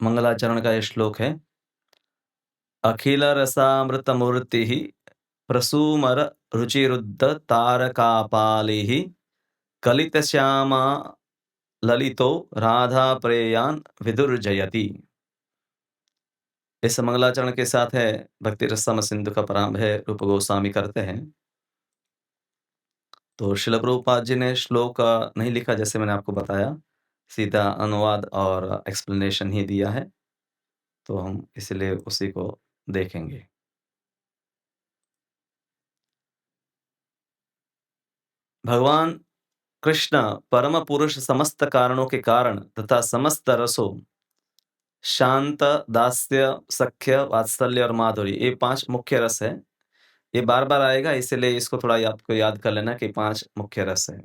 मंगलाचरण का ये श्लोक है। अखिल रसामृतमूर्तिः प्रसूमर रुचिरुद्ध तारकापालिः कलितश्यामा ललितो राधा प्रेयान् विदुर्जयति। इस मंगलाचरण के साथ है भक्ति रसम सिंधु का प्रारंभ है, रूप गोस्वामी करते हैं। तो श्रील प्रभुपाद जी ने श्लोक नहीं लिखा, जैसे मैंने आपको बताया, सीधा अनुवाद और एक्सप्लेनेशन ही दिया है, तो हम इसलिए उसी को देखेंगे। भगवान कृष्ण परम पुरुष समस्त कारणों के कारण तथा समस्त रसों शांत, दास्य, सख्य, वात्सल्य और माधुर्य, ये 5 मुख्य रस है। ये बार-बार आएगा, इसलिए इसको थोड़ा आपको याद कर लेना कि 5 मुख्य रस है।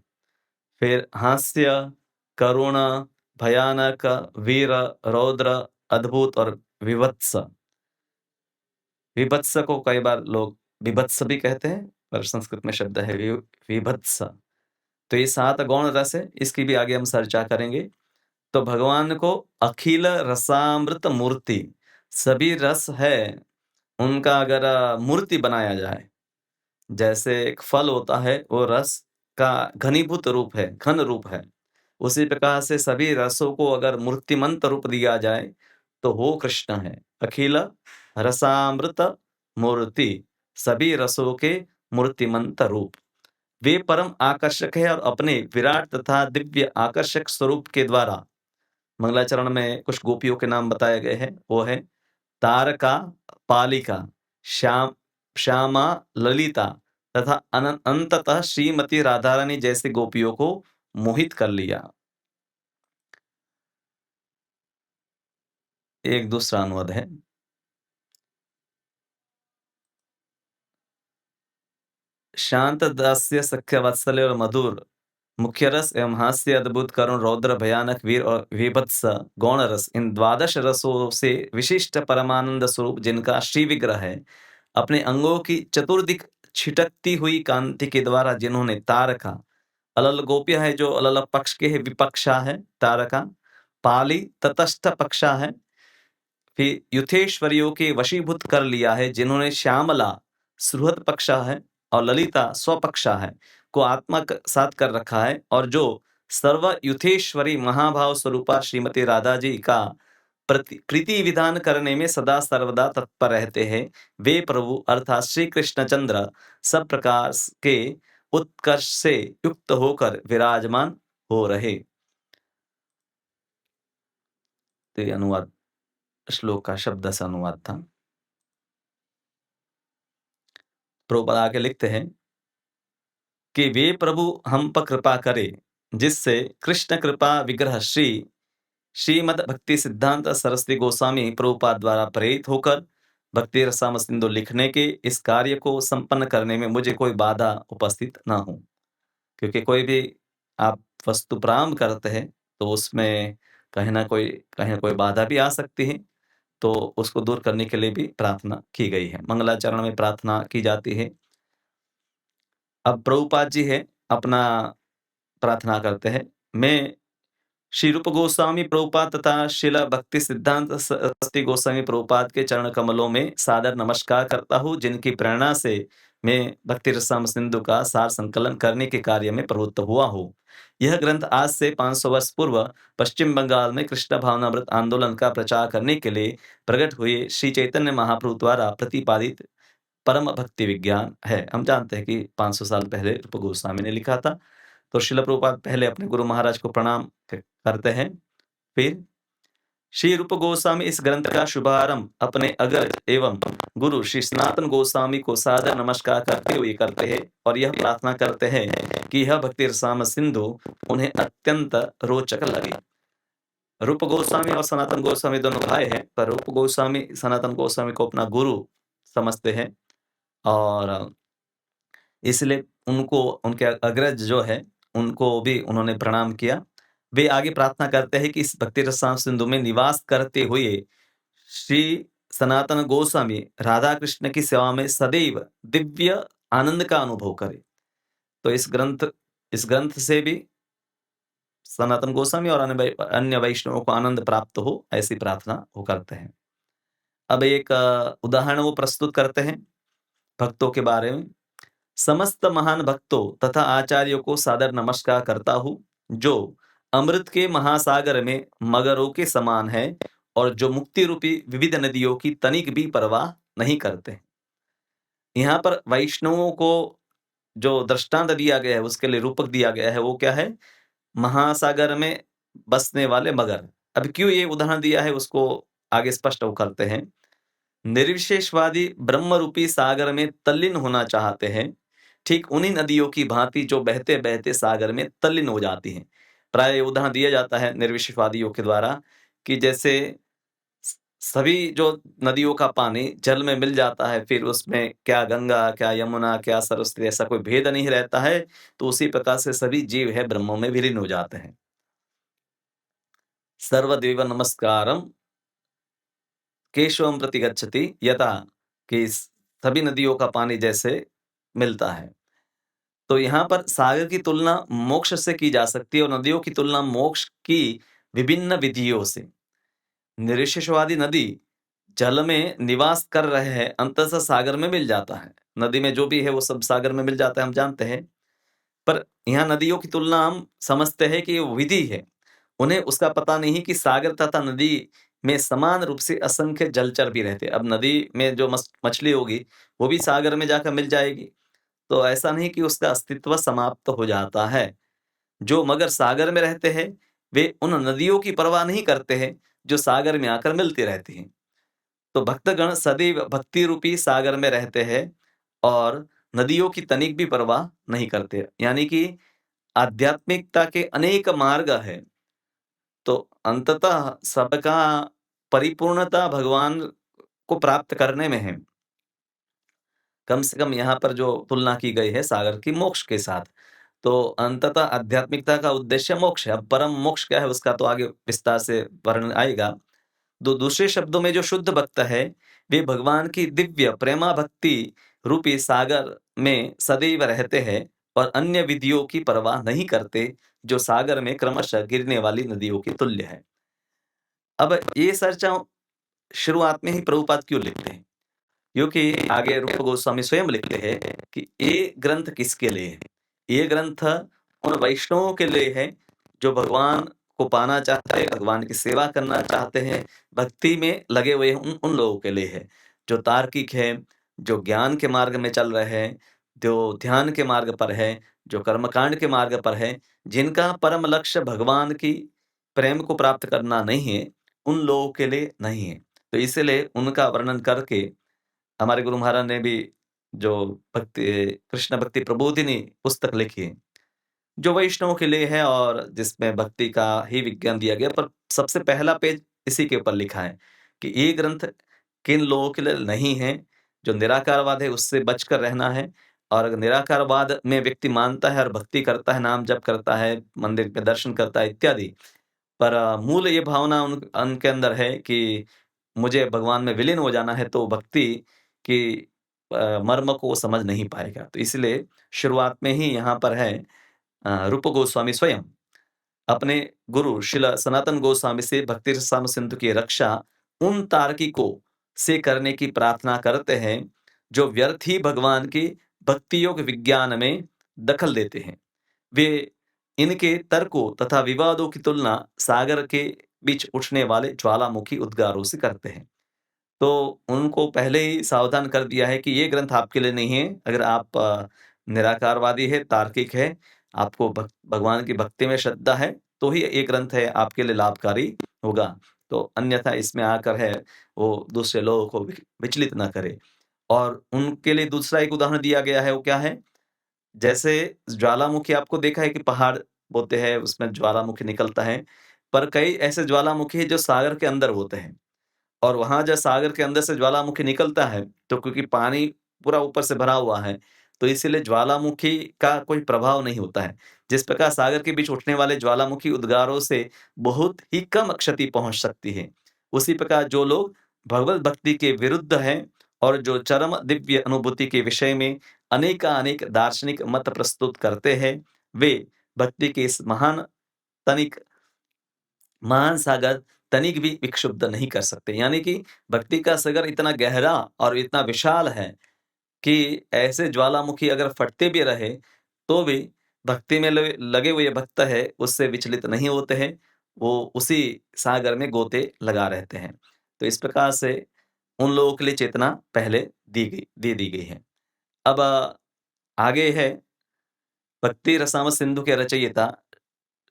फिर हास्य, करुण, भयानक, वीर, रौद्र, अद्भुत और विभत्स। विभत्स को कई बार लोग विभत्स भी कहते हैं, पर संस्कृत में शब्द है विभत्स। तो ये 7 गौण रस है, इसकी भी आगे हम चर्चा करेंगे। तो भगवान को अखिल रसामृत मूर्ति, सभी रस है उनका अगर मूर्ति बनाया जाए, जैसे एक फल होता है वो रस का घनीभूत रूप है, घन रूप है, उसी प्रकार से सभी रसों को अगर मूर्तिमंत रूप दिया जाए तो वो कृष्ण है। अखिल रसामृत मूर्ति, सभी रसों के मूर्तिमंत रूप। वे परम आकर्षक है और अपने विराट तथा दिव्य आकर्षक स्वरूप के द्वारा, मंगलाचरण में कुछ गोपियों के नाम बताए गए हैं, वो है तारका, पालिका, श्यामा, ललिता तथा अंततः श्रीमती राधा रानी जैसे गोपियों को मोहित कर लिया। एक दूसरा अनुवाद है। शांत, दास्य, सख्य, वात्सल्य और मधुर मुख्य रस एवं हास्य, अद्भुत, करुण, रौद्र, भयानक, वीर और विभत्स गौण रस, इन 12 रसों से विशिष्ट परमानंद स्वरूप जिनका श्री विग्रह है, अपने अंगों की चतुर्दिक छिटकती हुई कांति के द्वारा जिन्होंने तारका, अलल गोप्य है जो अलल पक्ष के है, विपक्षा है तारका, पाली तटस्थ पक्षा है, फिर युथेश्वरियों के वशीभूत कर लिया है जिन्होंने श्यामला सुहृद पक्षा है और ललिता स्वपक्षा है को आत्मसात कर रखा है, और जो सर्व युथेश्वरी महाभाव स्वरूपा श्रीमती राधा जी का प्रीति विधान करने में सदा सर्वदा तत्पर रहते हैं, वे प्रभु अर्थात श्री कृष्णचंद्र सब प्रकार के उत्कर्ष से युक्त होकर विराजमान हो रहे। तो ये अनुवाद श्लोक का शब्द से अनुवाद था। प्रभुपाद आगे लिखते हैं कि वे प्रभु हम पर कृपा करे जिससे कृष्ण कृपा विग्रह श्रीमद भक्ति सिद्धांत सरस्वती गोस्वामी प्रभुपाद द्वारा प्रेरित होकर भक्ति रसाम सिंधु लिखने के इस कार्य को संपन्न करने में मुझे कोई बाधा उपस्थित ना हो। क्योंकि कोई भी आप वस्तु प्रारंभ करते हैं तो उसमें कहीं ना कोई बाधा भी आ सकती है, तो उसको दूर करने के लिए भी प्रार्थना की गई है, मंगलाचरण में प्रार्थना की जाती है। अब प्रभुपाद जी है अपना प्रार्थना करते हैं। मैं श्री रूप गोस्वामी प्रभुपाद तथा शिला भक्ति सिद्धांत सरस्वती गोस्वामी प्रभुपाद के चरण कमलों में सादर नमस्कार करता हूँ, जिनकी प्रेरणा से मैं भक्ति रसाम सिंधु का सार संकलन करने के कार्य में प्रवृत्त हुआ हूँ। यह ग्रंथ आज से 500 वर्ष पूर्व पश्चिम बंगाल में कृष्ण भावनामृत आंदोलन का प्रचार करने के लिए प्रकट हुए श्री चैतन्य महाप्रभु द्वारा प्रतिपादित परम भक्ति विज्ञान है। हम जानते हैं कि 500 साल पहले रूप गोस्वामी ने लिखा था। तो श्रील प्रभुपाद पहले अपने गुरु महाराज को प्रणाम करते हैं। फिर श्री रूप गोस्वामी इस ग्रंथ का शुभारंभ अपने अग्रज एवं गुरु श्री सनातन गोस्वामी को सादर नमस्कार करते हुए करते हैं और यह प्रार्थना करते हैं कि यह भक्ति रसाम सिंधु उन्हें अत्यंत रोचक लगे। रूप गोस्वामी और सनातन गोस्वामी दोनों भाई हैं, पर रूप गोस्वामी सनातन गोस्वामी को अपना गुरु समझते हैं और इसलिए उनको, उनके अग्रज जो है, उनको भी उन्होंने प्रणाम किया। वे आगे प्रार्थना करते हैं कि इस भक्ति रसाम सिंधु में निवास करते हुए श्री सनातन गोस्वामी राधा कृष्ण की सेवा में सदैव दिव्य आनंद का अनुभव करें। तो इस ग्रंथ से भी सनातन गोस्वामी और अन्य वैष्णवों को आनंद प्राप्त हो, ऐसी प्रार्थना वो करते हैं। अब एक उदाहरण वो प्रस्तुत करते हैं भक्तों के बारे में। समस्त महान भक्तों तथा आचार्यों को सादर नमस्कार करता हूँ, जो अमृत के महासागर में मगरों के समान है और जो मुक्ति रूपी विविध नदियों की तनिक भी परवाह नहीं करते। यहाँ पर वैष्णवों को जो दृष्टांत दिया गया है, उसके लिए रूपक दिया गया है, वो क्या है? महासागर में बसने वाले मगर। अब क्यों ये उदाहरण दिया है, उसको आगे स्पष्ट वो करते हैं। निर्विशेषवादी ब्रह्म रूपी सागर में तल्लीन होना चाहते हैं, ठीक उन्हीं नदियों की भांति जो बहते बहते सागर में तल्लीन हो जाती हैं। प्राय उदाहरण दिया जाता है निर्विशेषवादियों के द्वारा कि जैसे सभी जो नदियों का पानी जल में मिल जाता है, फिर उसमें क्या गंगा, क्या यमुना, क्या सरस्वती, ऐसा कोई भेद नहीं रहता है, तो उसी प्रकार से सभी जीव है ब्रह्म में विलीन हो जाते हैं। सर्वदेव नमस्कारम केशवम प्रति गच्छति यथा, कि सभी नदियों का पानी जैसे मिलता है। तो यहाँ पर सागर की तुलना मोक्ष से की जा सकती है और नदियों की तुलना मोक्ष की विभिन्न विधियों से। निरीश्वरवादी नदी जल में निवास कर रहे हैं, अंततः सागर में मिल जाता है। नदी में जो भी है वो सब सागर में मिल जाता है, हम जानते हैं। पर यहाँ नदियों की तुलना हम समझते हैं कि वो विधि है। उन्हें उसका पता नहीं कि सागर तथा नदी में समान रूप से असंख्य जलचर भी रहते हैं। अब नदी में जो मछली होगी, वो भी सागर में जाकर मिल जाएगी। तो ऐसा नहीं कि उसका अस्तित्व समाप्त हो जाता है। जो मगर सागर में रहते हैं, वे उन नदियों की परवाह नहीं करते हैं, जो सागर में आकर मिलती रहती हैं। तो भक्तगण सदैव भक्ति रूपी सागर में रहते हैं और नदियों की तनिक भी परवाह नहीं करते। यानी कि आध्यात्मिकता के अनेक मार्ग हैं, तो अंततः सबका परिपूर्णता भगवान को प्राप्त करने में है। कम से कम यहाँ पर जो तुलना की गई है सागर की मोक्ष के साथ, तो अंततः आध्यात्मिकता का उद्देश्य मोक्ष है। अब परम मोक्ष क्या है, उसका तो आगे विस्तार से वर्णन आएगा। दूसरे शब्दों में जो शुद्ध भक्त है, वे भगवान की दिव्य प्रेमा भक्ति रूपी सागर में सदैव रहते हैं और अन्य विधियों की परवाह नहीं करते, जो सागर में क्रमशः गिरने वाली नदियों के तुल्य है। अब ये चर्चा शुरुआत में ही प्रभुपाद क्यों लिखते हैं? क्योंकि आगे रूप गोस्वामी स्वयं लिखते हैं कि ये ग्रंथ किसके लिए है? ये ग्रंथ उन वैष्णवों के लिए है जो भगवान को पाना चाहते हैं, भगवान की सेवा करना चाहते हैं, भक्ति में लगे हुए उन लोगों के लिए है, जो तार्किक है, जो ज्ञान के मार्ग में चल रहे हैं, जो ध्यान के मार्ग पर है, जो कर्मकांड के मार्ग पर है, जिनका परम लक्ष्य भगवान की प्रेम को प्राप्त करना नहीं है, उन लोगों के लिए नहीं है। तो इसलिए उनका वर्णन करके हमारे गुरु महाराज ने भी जो भक्ति कृष्ण भक्ति प्रबोधिनी पुस्तक लिखी है, जो वैष्णवों के लिए है और जिसमें भक्ति का ही विज्ञान दिया गया। पर सबसे पहला पेज इसी के ऊपर लिखा है कि ये ग्रंथ किन लोगों के लिए नहीं है, जो निराकारवाद है उससे बचकर रहना है। और अगर निराकारवाद में व्यक्ति मानता है और भक्ति करता है, नाम जप करता है, मंदिर में दर्शन करता है इत्यादि, पर मूल ये भावना उनके अंदर है कि मुझे भगवान में विलीन हो जाना है, तो भक्ति की मर्म को वो समझ नहीं पाएगा। तो इसलिए शुरुआत में ही यहाँ पर है रूप गोस्वामी स्वयं अपने गुरु श्रील सनातन गोस्वामी से भक्ति रसाम सिंधु की रक्षा उन तार्किकों से करने की प्रार्थना करते हैं, जो व्यर्थ ही भगवान की भक्ति योग विज्ञान में दखल देते हैं। वे इनके तर्कों तथा विवादों की तुलना सागर के बीच उठने वाले ज्वालामुखी उद्गारों से करते हैं। तो उनको पहले ही सावधान कर दिया है कि ये ग्रंथ आपके लिए नहीं है। अगर आप निराकारवादी है, तार्किक है, आपको भगवान की भक्ति में श्रद्धा है, तो ही ये ग्रंथ है आपके लिए लाभकारी होगा। तो अन्यथा इसमें आकर है वो दूसरे लोगों को विचलित ना करे। और उनके लिए दूसरा एक उदाहरण दिया गया है, वो क्या है? जैसे ज्वालामुखी आपको देखा है कि पहाड़ होते हैं, उसमें ज्वालामुखी निकलता है, पर कई ऐसे ज्वालामुखी हैं जो सागर के अंदर होते हैं। और वहाँ जब सागर के अंदर से ज्वालामुखी निकलता है, तो क्योंकि पानी पूरा ऊपर से भरा हुआ है, तो इसीलिए ज्वालामुखी का कोई प्रभाव नहीं होता है। जिस प्रकार सागर के बीच उठने वाले ज्वालामुखी उद्गारों से बहुत ही कम क्षति पहुँच सकती है, उसी प्रकार जो लोग भगवत भक्ति के विरुद्ध हैं और जो चरम दिव्य अनुभूति के विषय में अनेकानेक दार्शनिक मत प्रस्तुत करते हैं, वे भक्ति के इस महान तनिक महान सागर तनिक भी विक्षुब्ध नहीं कर सकते। यानी कि भक्ति का सागर इतना गहरा और इतना विशाल है कि ऐसे ज्वालामुखी अगर फटते भी रहे, तो भी भक्ति में लगे हुए भक्त है, उससे विचलित नहीं होते हैं। वो उसी सागर में गोते लगा रहते हैं। तो इस प्रकार से उन लोगों के लिए चेतना पहले दे दी गई है। अब आगे है भक्ति रसामृत सिंधु के रचयिता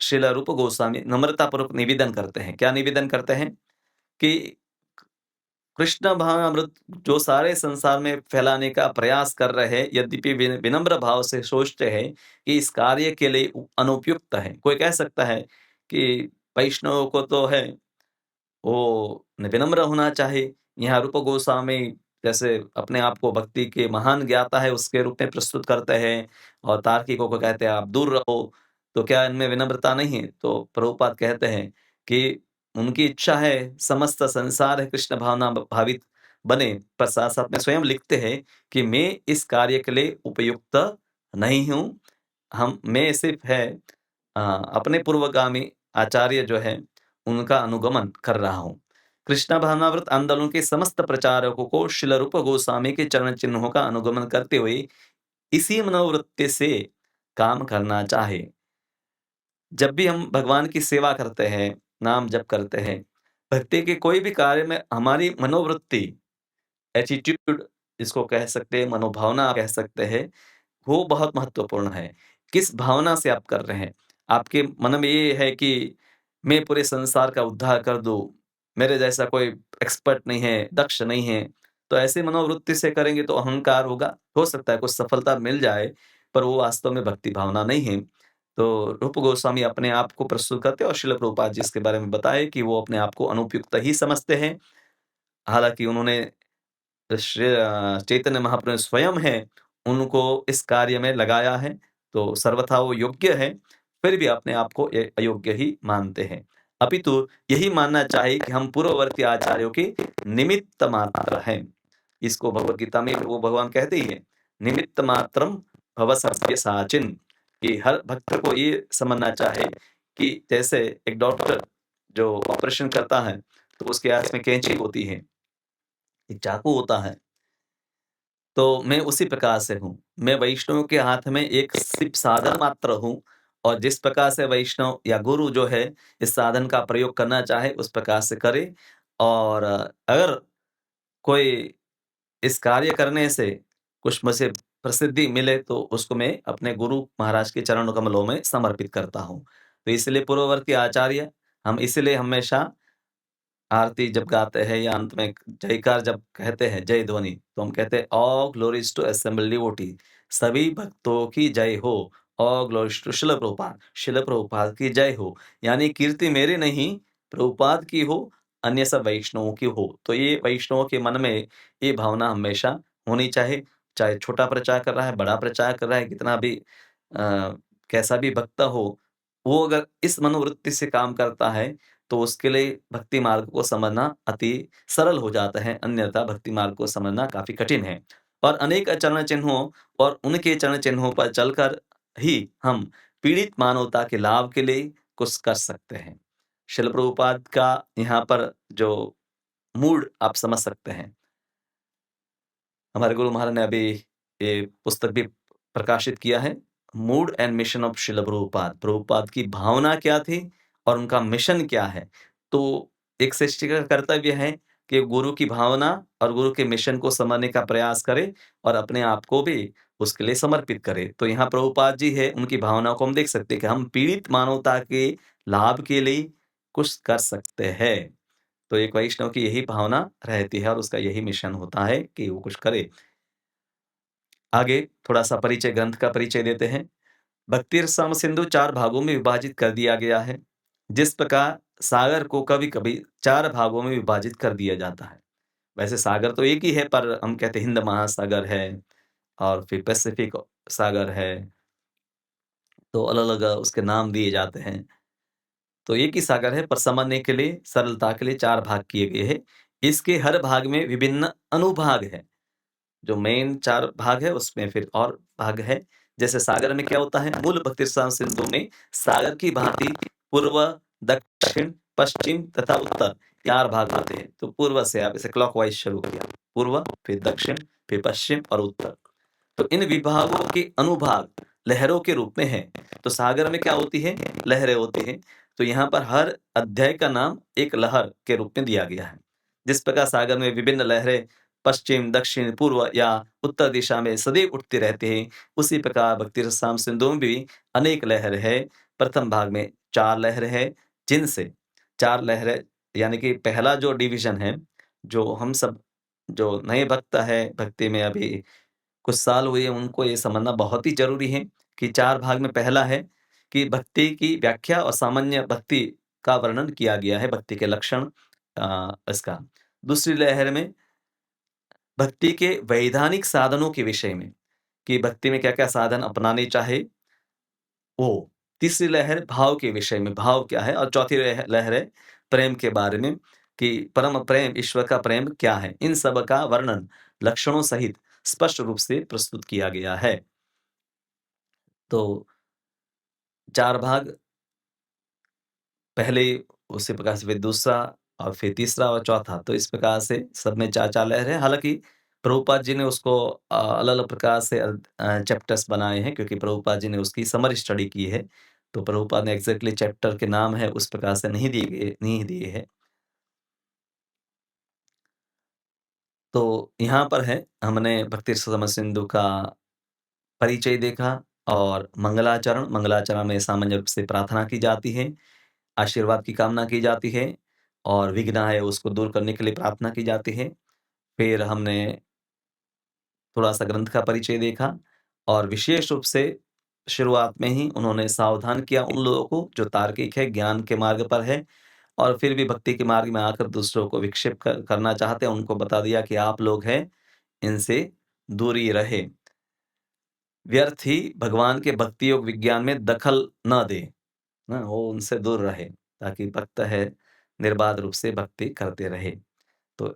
श्रील रूप गोस्वामी नम्रतापूर्वक निवेदन करते हैं। क्या निवेदन करते हैं? कि कृष्ण भावामृत जो सारे संसार में फैलाने का प्रयास कर रहे हैं, यद्यपि विनम्र भाव से सोचते हैं कि इस कार्य के लिए अनुपयुक्त है। कोई कह सकता है कि वैष्णव को तो है वो विनम्र होना चाहिए। यहाँ रूप गोस्वामी जैसे अपने आप को भक्ति के महान ज्ञाता है उसके रूप में प्रस्तुत करते हैं, और तार्किकों को कहते हैं आप दूर रहो। तो क्या इनमें विनम्रता नहीं है? तो प्रभुपाद कहते हैं कि उनकी इच्छा है समस्त संसार है कृष्ण भावना भावित बने, पर साथ साथ में स्वयं लिखते हैं कि मैं इस कार्य के लिए उपयुक्त नहीं हूँ। मैं सिर्फ है अपने पूर्वगामी आचार्य जो है उनका अनुगमन कर रहा हूँ। कृष्ण भावनाव्रत आंदोलन के समस्त प्रचारकों को श्रील रूप गोस्वामी के चरण चिन्हों का अनुगमन करते हुए इसी मनोवृत्ति से काम करना चाहे। जब भी हम भगवान की सेवा करते हैं, नाम जप करते हैं, भक्ति के कोई भी कार्य में हमारी मनोवृत्ति, एटीट्यूड जिसको कह सकते हैं, मनोभावना कह सकते हैं, वो बहुत महत्वपूर्ण है। किस भावना से आप कर रहे हैं? आपके मन में ये है कि मैं पूरे संसार का उद्धार कर दूँ, मेरे जैसा कोई एक्सपर्ट नहीं है, दक्ष नहीं है, तो ऐसे मनोवृत्ति से करेंगे तो अहंकार होगा। हो सकता है कुछ सफलता मिल जाए, पर वो वास्तव में भक्ति भावना नहीं है। तो रूप गोस्वामी अपने आप को प्रस्तुत करते हैं और श्रील प्रभुपाद जी इसके बारे में बताए कि वो अपने आप को अनुपयुक्त ही समझते हैं। हालाँकि उन्होंने चैतन्य महाप्रभु स्वयं है, उनको इस कार्य में लगाया है, तो सर्वथा वो योग्य है, फिर भी अपने आप को अयोग्य ही मानते हैं। अपितु यही मानना चाहिए कि हम पूर्ववर्ती आचार्यों के निमित्त मात्र हैं। इसको भगवद गीता में वो भगवान कहते ही हैं, निमित्त मात्रम भव सव्य साचिन, कि हर भक्त को ये समझना चाहिए कि जैसे एक डॉक्टर जो ऑपरेशन करता है, तो उसके हाथ में कैंची होती है, एक चाकू होता है, तो मैं उसी प्रकार से हूँ। मैं वैष्णव के हाथ में एक सिर्फ साधन मात्र हूँ, और जिस प्रकार से वैष्णव या गुरु जो है इस साधन का प्रयोग करना चाहे उस प्रकार से करे। और अगर कोई इस कार्य करने से कुछ मुझे प्रसिद्धि मिले तो उसको मैं अपने गुरु महाराज के चरण कमलों में समर्पित करता हूँ। तो इसलिए पूर्ववर्ती आचार्य हम इसलिए हमेशा आरती जब गाते हैं या अंत में जयकार जब कहते हैं, जय ध्वनि, तो हम कहते हैं all glories to assemble devotee, सभी भक्तों की जय हो। ऑल ग्लोरीज टू शिल प्रभुपाद की जय हो। यानी कीर्ति मेरी नहीं, प्रभुपाद की हो, अन्य सब वैष्णवों की हो। तो ये वैष्णवों के मन में ये भावना हमेशा होनी चाहिए, चाहे छोटा प्रचार कर रहा है, बड़ा प्रचार कर रहा है, कितना भी कैसा भी भक्त हो, वो अगर इस मनोवृत्ति से काम करता है तो उसके लिए भक्ति मार्ग को समझना अति सरल हो जाता है, अन्यथा भक्ति मार्ग को समझना काफ़ी कठिन है। और अनेक चरण चिन्हों और उनके चरण चिन्हों पर चलकर ही हम पीड़ित मानवता के लाभ के लिए कुछ कर सकते हैं। शिल प्रभुपाद का यहाँ पर जो मूड आप समझ सकते हैं। हमारे गुरु महाराज ने अभी ये पुस्तक भी प्रकाशित किया है, मूड एंड मिशन ऑफ शिल प्रभुपाद। प्रभुपाद की भावना क्या थी और उनका मिशन क्या है? तो एक शिष्य का कर्तव्य है कि गुरु की भावना और गुरु के मिशन को समझने का प्रयास करे और अपने आप को भी उसके लिए समर्पित करे। तो यहाँ प्रभुपाद जी है, उनकी भावना को हम देख सकते हैं कि हम पीड़ित मानवता के लाभ के लिए कुछ कर सकते हैं। तो एक वैष्णव की यही भावना रहती है और उसका यही मिशन होता है कि वो कुछ करे। आगे थोड़ा-सा परिचय, ग्रंथ का परिचय देते हैं। भक्ति रसामृत सिंधु 4 भागों में विभाजित कर दिया गया है। जिस प्रकार सागर को कभी-कभी 4 भागों में विभाजित कर दिया जाता है। वैसे सागर तो एक ही है, पर हम कहते हैं हिंद महासागर है और फिर पैसिफिक सागर है, तो अलग-अलग उसके नाम दिए जाते हैं। तो एक ही सागर है, पर समझने के लिए, सरलता के लिए 4 भाग किए गए हैं। इसके हर भाग में विभिन्न अनुभाग हैं। जो मेन 4 भाग है उसमें फिर और भाग है। जैसे सागर में क्या होता है, मूल भक्ति रसामृत सिंधु में सागर की भांति पूर्व, दक्षिण, पश्चिम तथा उत्तर 4 भाग होते हैं। तो पूर्व से आप इसे क्लॉकवाइज शुरू किया, पूर्व, फिर दक्षिण, फिर पश्चिम और उत्तर। तो इन विभागों के अनुभाग लहरों के रूप में हैं। तो सागर में क्या होती है? लहरें होती हैं। तो यहाँ पर हर अध्याय का नाम एक लहर के रूप में दिया गया है। जिस प्रकार सागर में विभिन्न लहरें पश्चिम, दक्षिण, पूर्व या उत्तर दिशा में सदैव उठती रहती हैं, उसी प्रकार भक्ति रसाम सिंधु में भी अनेक लहर है। प्रथम भाग में 4 लहर है, जिनसे 4 लहरें यानी कि पहला जो डिवीज़न है, जो हम सब जो नए भक्त है, भक्ति में अभी कुछ साल हुए, उनको ये समझना बहुत ही ज़रूरी है कि 4 भाग में पहला है कि भक्ति की व्याख्या और सामान्य भक्ति का वर्णन किया गया है, भक्ति के लक्षण इसका। दूसरी लहर में भक्ति के वैधानिक साधनों के विषय में, कि भक्ति में क्या-क्या साधन अपनाने चाहिए, वो। तीसरी लहर भाव के विषय में, भाव क्या है? और चौथी लहर है प्रेम के बारे में, कि परम प्रेम, ईश्वर का प्रेम क्या है? इन सब का वर्णन लक्षणों सहित स्पष्ट रूप से प्रस्तुत किया गया है। तो 4 भाग, पहले उसी प्रकार से फिर दूसरा और फिर तीसरा और चौथा, तो इस प्रकार से सब में 4-4 लहर है। हालाँकि प्रभुपाद जी ने उसको अलग-अलग प्रकार से चैप्टर्स बनाए हैं, क्योंकि प्रभुपाद जी ने उसकी समरी स्टडी की है। तो प्रभुपाद ने एग्ज़ैक्टली चैप्टर के नाम है उस प्रकार से नहीं दिए हैं। तो यहाँ पर है, हमने भक्ति रसामृत सिंधु का परिचय देखा और मंगलाचरण। मंगलाचरण में सामान्य रूप से प्रार्थना की जाती है, आशीर्वाद की कामना की जाती है और विघ्न है उसको दूर करने के लिए प्रार्थना की जाती है। फिर हमने थोड़ा-सा ग्रंथ का परिचय देखा और विशेष रूप से शुरुआत में ही उन्होंने सावधान किया उन लोगों को जो तार्किक है, ज्ञान के मार्ग पर है और फिर भी भक्ति के मार्ग में आकर दूसरों को विक्षेप करना चाहते हैं, उनको बता दिया कि आप लोग हैं, इनसे दूरी रहे। व्यर्थ ही भगवान के भक्ति योग विज्ञान में दखल न दे, ना वो उनसे दूर रहे, ताकि भक्त है निर्बाध रूप से भक्ति करते रहे। तो